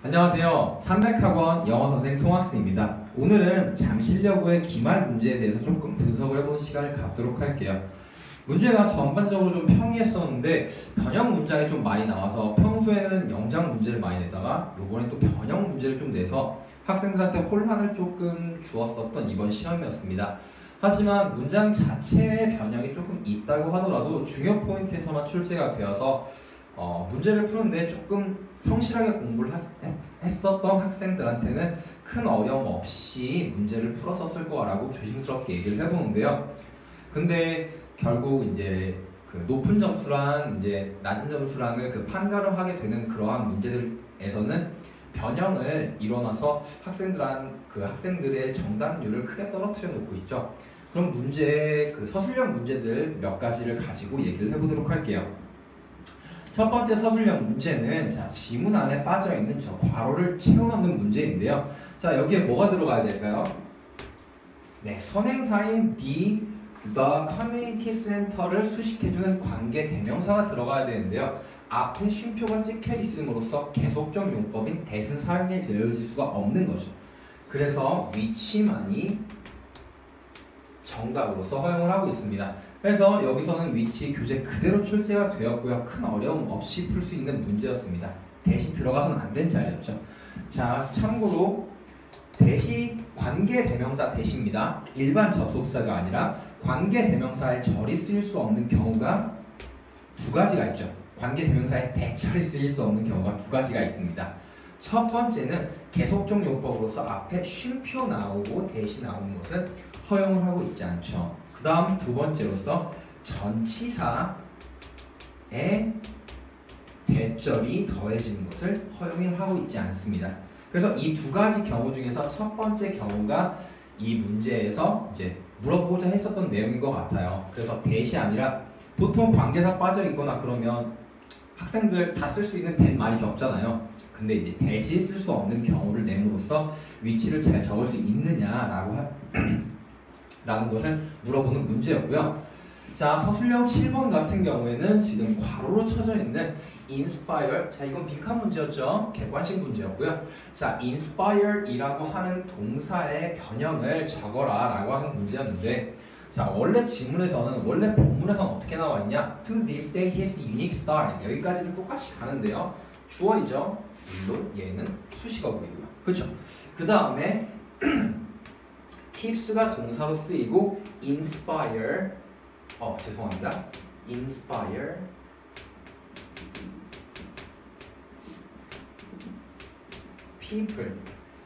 안녕하세요. 삼백학원 영어선생 송학스입니다. 오늘은 잠실여고의 기말 문제에 대해서 조금 분석을 해보는 시간을 갖도록 할게요. 문제가 전반적으로 좀 평이했었는데 변형 문장이 좀 많이 나와서 평소에는 영작 문제를 많이 내다가 이번에 또 변형 문제를 좀 내서 학생들한테 혼란을 조금 주었었던 이번 시험이었습니다. 하지만 문장 자체의 변형이 조금 있다고 하더라도 중요 포인트에서만 출제가 되어서 문제를 푸는데 조금 성실하게 공부를 했었던 학생들한테는 큰 어려움 없이 문제를 풀었었을 거라고 조심스럽게 얘기를 해보는데요. 근데 결국 이제 그 높은 점수랑 이제 낮은 점수랑을 그 판가름하게 되는 그러한 문제들에서는 변형을 일어나서 학생들의 정답률을 크게 떨어뜨려 놓고 있죠. 그럼 그 서술형 문제들 몇 가지를 가지고 얘기를 해보도록 할게요. 첫 번째 서술형 문제는 지문 안에 빠져있는 저 괄호를 채워넣는 문제인데요. 자, 여기에 뭐가 들어가야 될까요? 네, 선행사인 the community center를 수식해주는 관계 대명사가 들어가야 되는데요. 앞에 쉼표가 찍혀 있음으로써 계속적 용법인 that은 사용이 되어질 수가 없는 거죠. 그래서 which만이 정답으로서 허용을 하고 있습니다. 그래서 여기서는 which 교재 그대로 출제가 되었고요. 큰 어려움 없이 풀 수 있는 문제였습니다. that이 들어가서는 안 된 자리였죠. 자, 참고로 that이 관계 대명사 that입니다. 일반 접속사가 아니라 관계 대명사의 절이 쓰일 수 없는 경우가 두 가지가 있죠. 관계 대명사의 대절이 쓰일 수 없는 경우가 두 가지가 있습니다. 첫 번째는 계속적 용법으로서 앞에 쉼표 나오고 that이 나오는 것은 허용을 하고 있지 않죠. 그 다음 두 번째로서 전치사에 대절이 더해지는 것을 허용을 하고 있지 않습니다. 그래서 이 두 가지 경우 중에서 첫 번째 경우가 이 문제에서 이제 물어보고자 했었던 내용인 것 같아요. 그래서 that이 아니라 보통 관계사 빠져 있거나 그러면 학생들 다 쓸 수 있는 that 말이 적잖아요. 근데 이제 that이 쓸 수 없는 경우를 내므로써 위치를 잘 적을 수 있느냐라고 라는 것을 물어보는 문제였고요. 자, 서술형 7번 같은 경우에는 지금 괄호로 쳐져 있는 inspire, 자 이건 빈칸 문제였죠. 객관식 문제였고요. 자, inspire이라고 하는 동사의 변형을 적어라 라고 하는 문제였는데, 자 원래 지문에서는 원래 본문에서는 어떻게 나와 있냐? To this day his unique style, 여기까지는 똑같이 가는데요. 주어이죠. 물론 얘는 수식어고요. 그렇죠? 그 다음에 keeps가 동사로 쓰이고 inspire, 죄송합니다. inspire people,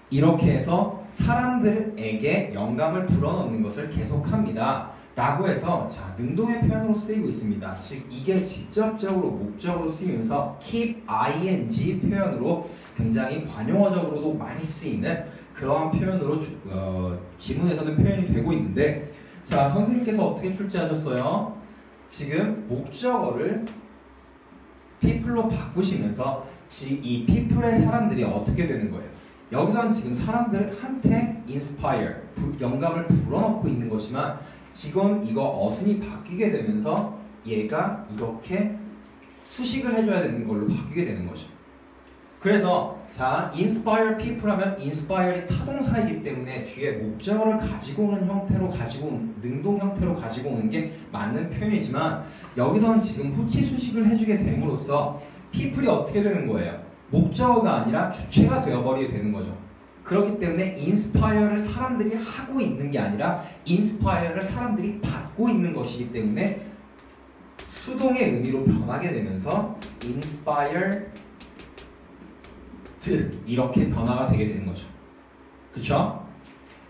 이렇게 해서 사람들에게 영감을 불어넣는 것을 계속합니다 라고 해서 자 능동의 표현으로 쓰이고 있습니다. 즉 이게 직접적으로 목적으로 쓰이면서 keep ing 표현으로 굉장히 관용어적으로도 많이 쓰이는 그러한 표현으로 지문에서는 표현이 되고 있는데, 자 선생님께서 어떻게 출제하셨어요? 지금 목적어를 people로 바꾸시면서 이 people의 사람들이 어떻게 되는 거예요? 여기서는 지금 사람들한테 inspire, 영감을 불어넣고 있는 것이지만 지금 이거 어순이 바뀌게 되면서 얘가 이렇게 수식을 해줘야 되는 걸로 바뀌게 되는 거죠. 그래서 자 inspire people 하면 inspire이 타동사이기 때문에 뒤에 목적어를 가지고 오는 형태로 능동 형태로 가지고 오는 게 맞는 표현이지만 여기서는 지금 후치 수식을 해주게 됨으로써 people이 어떻게 되는 거예요? 목적어가 아니라 주체가 되어버리게 되는 거죠. 그렇기 때문에 inspire를 사람들이 하고 있는 게 아니라 inspire를 사람들이 받고 있는 것이기 때문에 수동의 의미로 변하게 되면서 inspired 이렇게 변화가 되게 되는 거죠. 그쵸?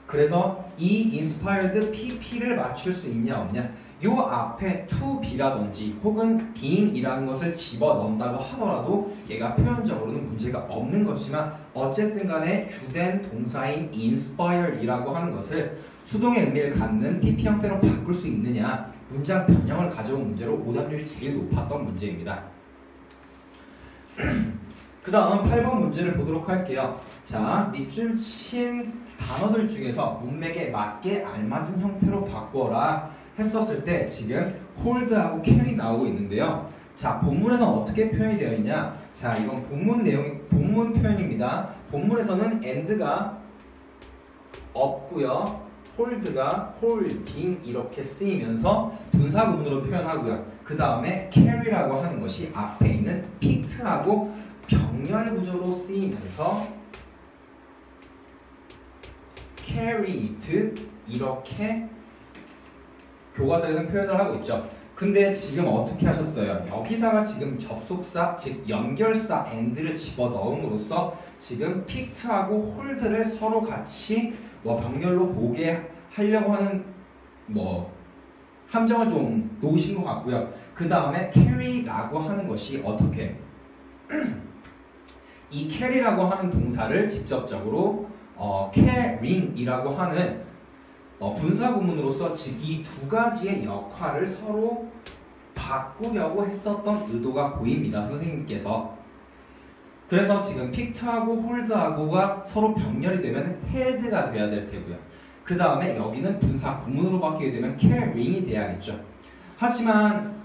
그래서 이 inspired pp를 맞출 수 있냐 없냐, 요 앞에 to be라든지 혹은 being이라는 것을 집어넣는다고 하더라도 얘가 표현적으로는 문제가 없는 것이지만 어쨌든 간에 주된 동사인 inspired이라고 하는 것을 수동의 의미를 갖는 pp 형태로 바꿀 수 있느냐, 문장 변형을 가져온 문제로 오답률이 제일 높았던 문제입니다. 그 다음 8번 문제를 보도록 할게요. 자, 밑줄 친 단어들 중에서 문맥에 맞게 알맞은 형태로 바꿔라 했었을 때 지금 hold하고 carry 나오고 있는데요. 자, 본문에서는 어떻게 표현이 되어 있냐? 자, 이건 본문 표현입니다. 본문에서는 and가 없고요. hold가 holding 이렇게 쓰이면서 분사 구문으로 표현하고요. 그 다음에 carry라고 하는 것이 앞에 있는 picked하고 병렬 구조로 쓰이면서 carried 이렇게 교과서에서는 표현을 하고 있죠. 근데 지금 어떻게 하셨어요? 여기다가 지금 접속사, 즉 연결사 and를 집어넣음으로써 지금 picked하고 hold를 서로 같이 병렬로 보게 하려고 하는 함정을 좀 놓으신 것 같고요. 그 다음에 carry라고 하는 것이 어떻게 이 carry라고 하는 동사를 직접적으로 caring이라고 하는 분사 구문으로서 즉 이 두 가지의 역할을 서로 바꾸려고 했었던 의도가 보입니다. 선생님께서. 그래서 지금 picked하고 hold하고가 서로 병렬이 되면 held가 돼야 될 테고요. 그 다음에 여기는 분사 구문으로 바뀌게 되면 caring이 돼야겠죠. 하지만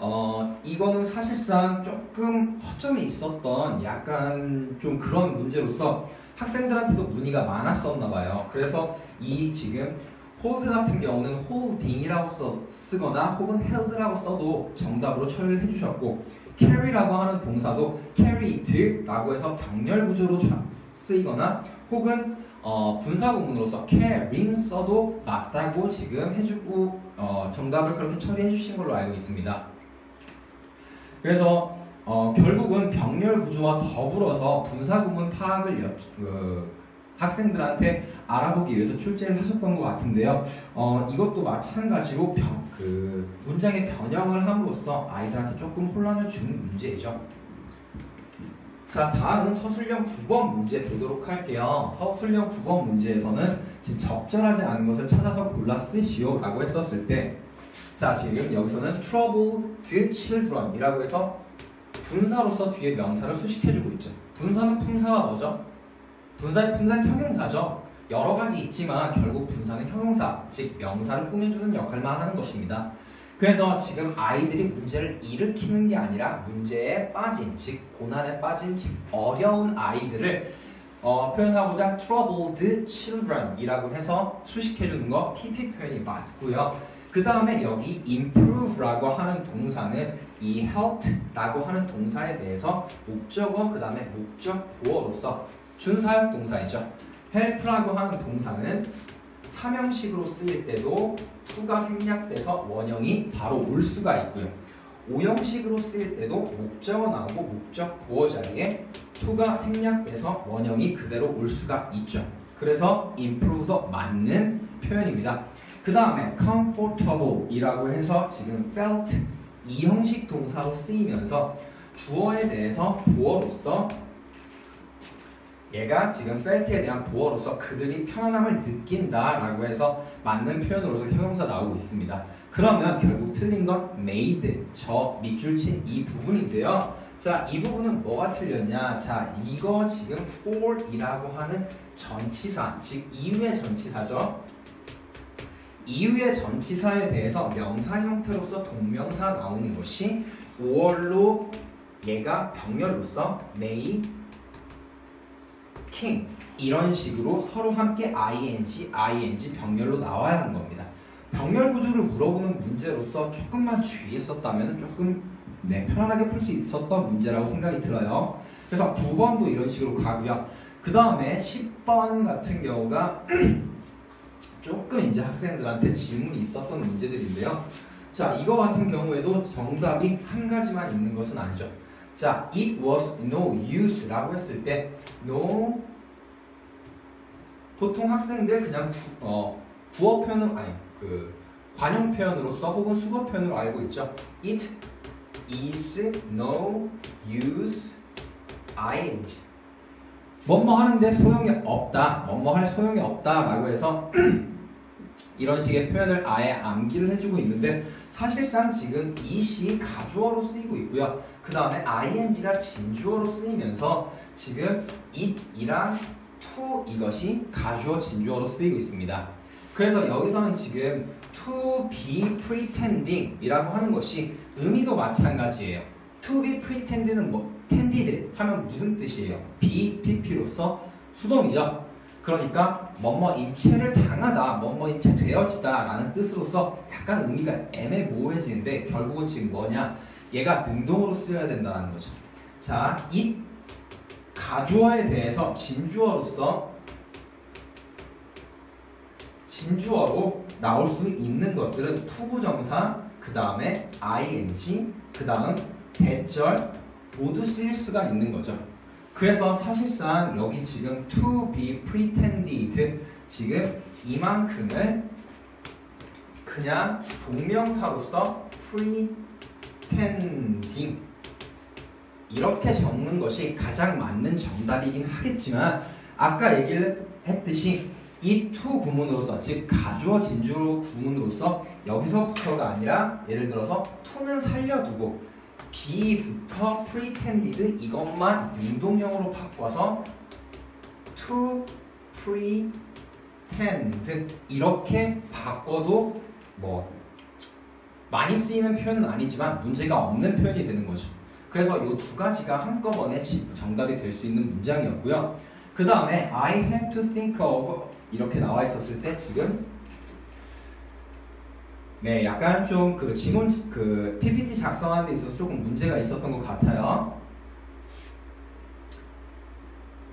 이거는 사실상 조금 허점이 있었던 약간 좀 그런 문제로서 학생들한테도 문의가 많았었나 봐요. 그래서 이 지금 hold 같은 경우는 holding이라고 쓰거나 혹은 held라고 써도 정답으로 처리를 해주셨고 carry라고 하는 동사도 carried라고 해서 병렬 구조로 쓰이거나 혹은 분사 구문으로서 caring 써도 맞다고 지금 해주고 정답을 그렇게 처리해 주신 걸로 알고 있습니다. 그래서 결국은 병렬 구조와 더불어서 분사 구문 파악을 학생들한테 알아보기 위해서 출제를 하셨던 것 같은데요. 이것도 마찬가지로 문장의 변형을 함으로써 아이들한테 조금 혼란을 주는 문제이죠. 자, 다음은 서술형 9번 문제 보도록 할게요. 서술형 9번 문제에서는 적절하지 않은 것을 찾아서 골라 쓰시오 라고 했었을 때, 자, 지금 여기서는 troubled children 이라고 해서 분사로서 뒤에 명사를 수식해주고 있죠. 분사는 품사가 뭐죠? 분사는 형용사죠. 여러 가지 있지만 결국 분사는 형용사, 즉 명사를 꾸며주는 역할만 하는 것입니다. 그래서 지금 아이들이 문제를 일으키는 게 아니라 문제에 빠진, 즉 고난에 빠진, 즉 어려운 아이들을 표현하고자 troubled children 이라고 해서 수식해주는 거 PP 표현이 맞고요. 그 다음에 여기 improve라고 하는 동사는 이 help라고 하는 동사에 대해서 목적어, 그 다음에 목적 보어로서 준사역 동사이죠. help라고 하는 동사는 삼형식으로 쓰일 때도 to가 생략돼서 원형이 바로 올 수가 있고요. 오형식으로 쓰일 때도 목적어 나오고 목적 보어 자리에 to가 생략돼서 원형이 그대로 올 수가 있죠. 그래서 improve도 맞는 표현입니다. 그 다음에 comfortable 이라고 해서 지금 felt 이형식 동사로 쓰이면서 주어에 대해서 보어로서 얘가 지금 felt에 대한 보어로서 그들이 편안함을 느낀다라고 해서 맞는 표현으로서 형용사 나오고 있습니다. 그러면 결국 틀린 건 made, 저 밑줄 친 이 부분인데요. 자, 이 부분은 뭐가 틀렸냐? 자, 이거 지금 for이라고 하는 전치사, 즉 이유의 전치사죠. 이유의 전치사에 대해서 명사 형태로서 동명사 나오는 것이 5월로 얘가 병렬로서 may, king 이런 식으로 서로 함께 ing 병렬로 나와야 하는 겁니다. 병렬 구조를 물어보는 문제로서 조금만 주의했었다면 조금 편안하게 풀 수 있었던 문제라고 생각이 들어요. 그래서 9번도 이런 식으로 가고요. 그 다음에 10번 같은 경우가 조금 이제 학생들한테 질문이 있었던 문제들인데요. 자, 이거 같은 경우에도 정답이 한 가지만 있는 것은 아니죠. 자, it was no use라고 했을 때 no 보통 학생들 그냥 구어 표현으로 관용 표현으로서 혹은 수거 표현으로 알고 있죠. It is no use ing 뭐뭐 하는데 소용이 없다, 뭐뭐 할 소용이 없다 라고 해서 이런 식의 표현을 아예 암기를 해주고 있는데 사실상 지금 it이 가주어로 쓰이고 있고요. 그 다음에 ing가 진주어로 쓰이면서 지금 it이랑 to 이것이 가주어 진주어로 쓰이고 있습니다. 그래서 여기서는 지금 to be pretending 이라고 하는 것이 의미도 마찬가지예요. to be pretend는 뭐 tended 하면 무슨 뜻이에요? be, pp로서 수동이죠. 그러니까 뭐뭐인 채를 당하다, 뭐뭐인 채 되어지다 라는 뜻으로서 약간 의미가 애매모호해지는데 결국은 지금 뭐냐? 얘가 능동으로 쓰여야 된다는 거죠. 자, 이 가주어에 대해서 진주어로 나올 수 있는 것들은 투부정사, 그 다음에 ing, 그 다음 대절 모두 쓰일 수가 있는 거죠. 그래서 사실상 여기 지금 to be pretended 지금 이만큼을 그냥 동명사로서 pretending 이렇게 적는 것이 가장 맞는 정답이긴 하겠지만 아까 얘기를 했듯이 이 to 구문으로서 즉 가주어 진주어 구문으로서 여기서부터가 아니라 예를 들어서 to는 살려두고 be부터 pretended 이것만 능동형으로 바꿔서 to pretend 이렇게 바꿔도 뭐 많이 쓰이는 표현은 아니지만 문제가 없는 표현이 되는 거죠. 그래서 이 두 가지가 한꺼번에 정답이 될 수 있는 문장이었고요. 그 다음에 I had to think of 이렇게 나와 있었을 때 지금 네 약간 좀 그 지문 그 PPT 작성하는 데 있어서 조금 문제가 있었던 것 같아요.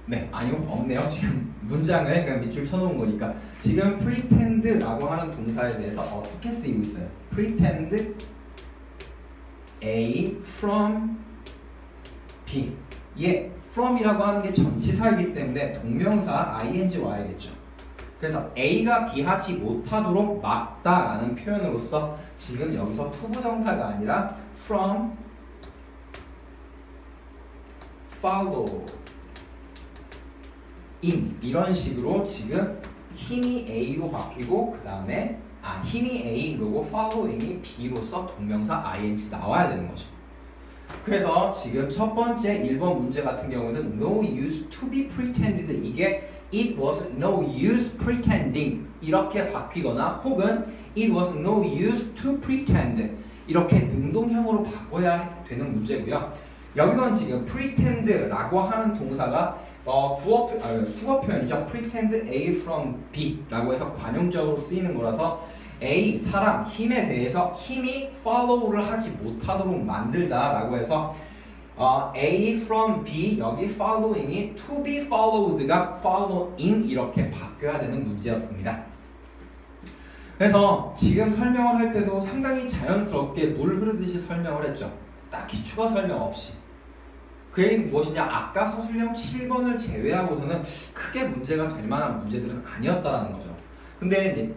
네 아니요 없네요. 지금 문장을 그냥 밑줄 쳐놓은 거니까 지금 pretend라고 하는 동사에 대해서 어떻게 쓰이고 있어요? pretend A from B. 예, from이라고 하는 게 전치사이기 때문에 동명사 ing 와야겠죠. 그래서 A가 B 하지 못하도록 막다라는 표현으로서 지금 여기서 투부정사가 아니라 from, follow, in 이런 식으로 지금 힘이 A로 바뀌고 그 다음에 힘이 A로고 following이 B로서 동명사 ing 나와야 되는 거죠. 그래서 지금 첫 번째 1번 문제 같은 경우는 no use to be pretended 이게 it was no use pretending 이렇게 바뀌거나 혹은 it was no use to pretend 이렇게 능동형으로 바꿔야 되는 문제고요. 여기서는 지금 pretend라고 하는 동사가 수거 표현이죠. pretend A from B 라고 해서 관용적으로 쓰이는 거라서 A, 사람, 힘에 대해서 힘이 follow를 하지 못하도록 만들다 라고 해서 A from B, 여기 following이 to be followed가 following 이렇게 바뀌어야 되는 문제였습니다. 그래서 지금 설명을 할 때도 상당히 자연스럽게 물 흐르듯이 설명을 했죠. 딱히 추가 설명 없이. 그게 무엇이냐? 아까 서술형 7번을 제외하고서는 크게 문제가 될 만한 문제들은 아니었다라는 거죠. 근데 이제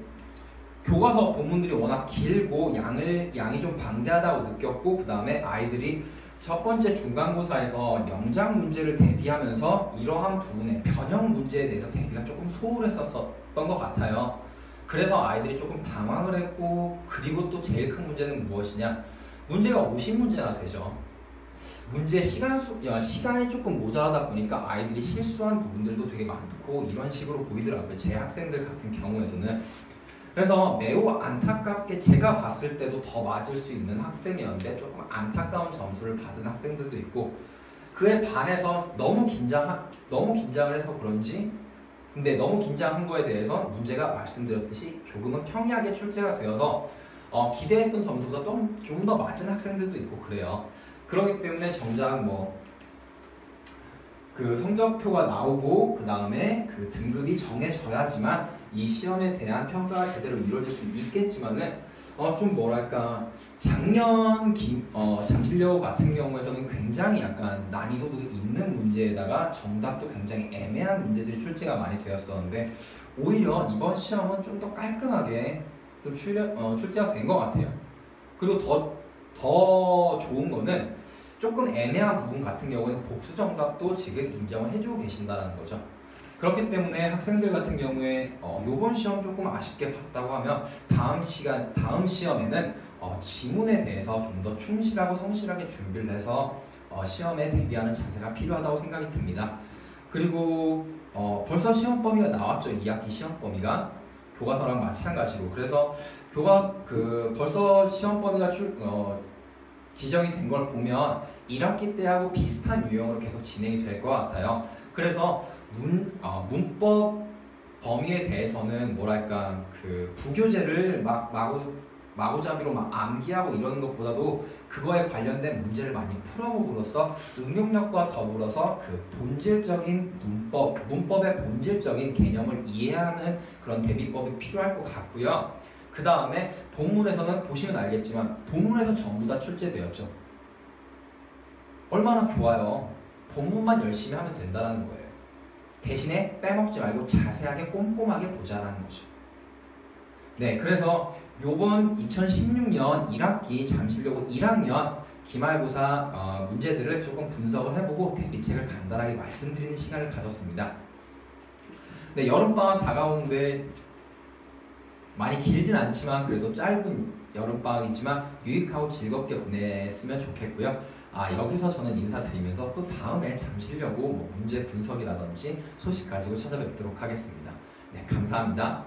교과서 본문들이 워낙 길고 양이 좀 방대하다고 느꼈고 그 다음에 아이들이 첫 번째 중간고사에서 영작 문제를 대비하면서 이러한 부분의 변형 문제에 대해서 대비가 조금 소홀했었던 것 같아요. 그래서 아이들이 조금 당황을 했고 그리고 또 제일 큰 문제는 무엇이냐? 문제가 50문제나 되죠. 문제 시간이 조금 모자라다 보니까 아이들이 실수한 부분들도 되게 많고 이런 식으로 보이더라고요. 제 학생들 같은 경우에서는. 그래서 매우 안타깝게 제가 봤을 때도 더 맞을 수 있는 학생이었는데 조금 안타까운 점수를 받은 학생들도 있고 그에 반해서 너무 긴장을 해서 그런지 근데 너무 긴장한 거에 대해서 문제가 말씀드렸듯이 조금은 평이하게 출제가 되어서 기대했던 점수보다 좀 더 맞은 학생들도 있고 그래요. 그렇기 때문에 정작 그 성적표가 나오고 그 다음에 그 등급이 정해져야지만 이 시험에 대한 평가가 제대로 이루어질 수 있겠지만은 좀 뭐랄까 작년 잠실여고 같은 경우에서는 굉장히 약간 난이도도 있는 문제에다가 정답도 굉장히 애매한 문제들이 출제가 많이 되었었는데 오히려 이번 시험은 좀 더 깔끔하게 좀 출제가 된 것 같아요. 그리고 더 좋은 거는 조금 애매한 부분 같은 경우에는 복수 정답도 지금 인정을 해주고 계신다는 거죠. 그렇기 때문에 학생들 같은 경우에 요번 시험 조금 아쉽게 봤다고 하면 다음 시험에는 지문에 대해서 좀 더 충실하고 성실하게 준비를 해서 시험에 대비하는 자세가 필요하다고 생각이 듭니다. 그리고 벌써 시험 범위가 나왔죠. 2학기 시험 범위가 교과서랑 마찬가지로. 그래서 벌써 시험 범위가 지정이 된 걸 보면 1학기 때하고 비슷한 유형으로 계속 진행이 될 것 같아요. 그래서 문법 범위에 대해서는 뭐랄까 그 부교재를 막 마구잡이로 막 암기하고 이러는 것보다도 그거에 관련된 문제를 많이 풀어봄으로써 응용력과 더불어서 그 본질적인 문법의 본질적인 개념을 이해하는 그런 대비법이 필요할 것 같고요. 그 다음에 본문에서는 보시면 알겠지만 본문에서 전부 다 출제되었죠. 얼마나 좋아요. 본문만 열심히 하면 된다는 거예요. 대신에 빼먹지 말고 자세하게 꼼꼼하게 보자라는 거죠. 네, 그래서 요번 2016년 1학기 잠실여고 1학년 기말고사 문제들을 조금 분석을 해보고 대비책을 간단하게 말씀드리는 시간을 가졌습니다. 네, 여름방학 다가오는데 많이 길진 않지만 그래도 짧은 여름방학이지만 유익하고 즐겁게 보냈으면 좋겠고요. 여기서 저는 인사드리면서 또 다음에 잠실여고 문제 분석이라든지 소식 가지고 찾아뵙도록 하겠습니다. 네, 감사합니다.